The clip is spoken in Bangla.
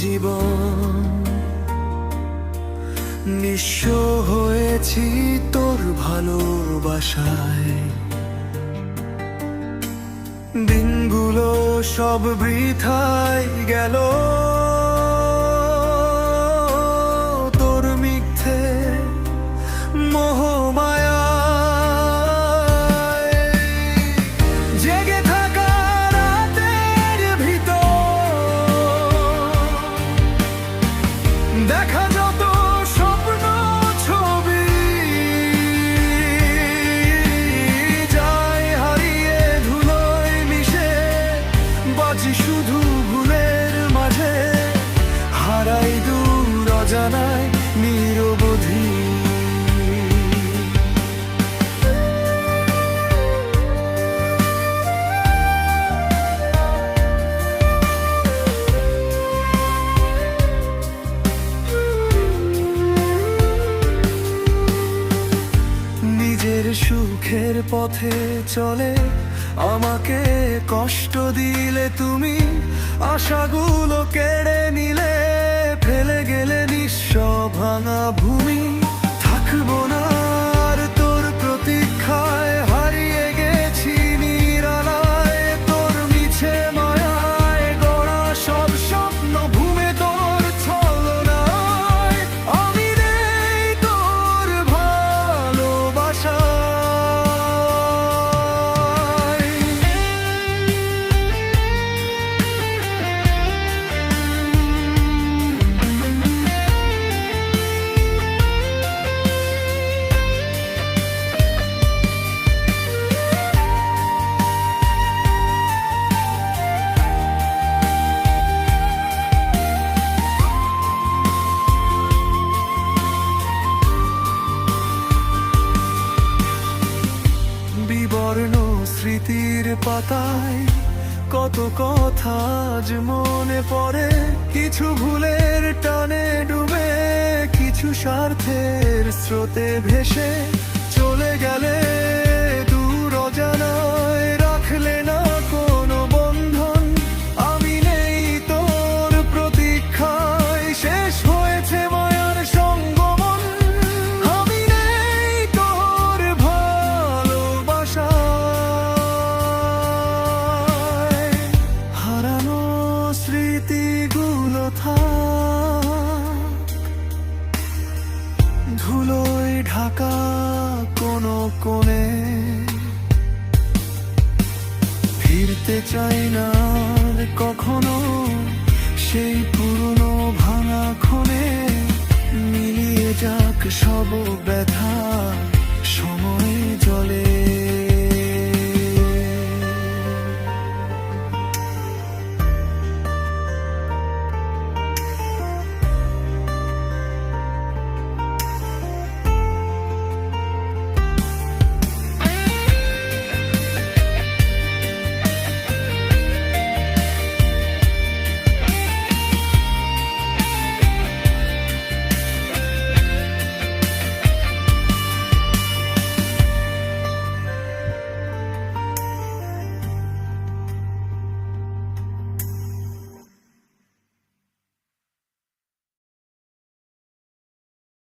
জীবন, নিঃস্ব হয়েছি তোর ভালোবাসায়। দিনগুলো সব বৃথায় গেল তোর মিথ্যে মোহমায়ায়। জেগে থাকা রাতের ভিতর দেখা যত স্বপ্ন ছবি যায় হারিয়ে ধুলোয় মিশে, বাজি শুধু ভুলের মাঝে, হারাই দূর অজানায় নিরবধি। নিজের সুখের পথে চলে আমাকে কষ্ট দিলে তুমি, আশাগুলো কেড়ে নিলে, ফেলে গেলে নিঃস্ব ভাঙা ভূমি। থাকবো না আর তোর প্রতীক্ষায়, হারিয়ে গেছি নিরালায় তোর মিছে মায়ায়, গড়া সব স্বপ্ন ভূমে তোর ছলনায়। আমি নেই তোর ভালোবাসায়। বিবর্ণ স্মৃতির পাতায় কত কথা আজ মনে পড়ে, কিছু ভুলের টানে ডুবে, কিছু স্বার্থের স্রোতে ভেসে চলে গেলে দূর অজানায়, রাখলে না কোনো বন্ধন। আমি নেই তোর প্রতীক্ষায়, শেষ হয়েছে মায়ার সঙ্গমন। আমি নেই তোর ভালোবাসায়। হারানো স্মৃতিগুলো থাক ধুলোয় ঢাকা কোনো কোণে, ফিরতে চাই না আর কখনো সেই পুরনো ভাঙা ক্ষণে। মিলিয়ে যাক সব ব্যথা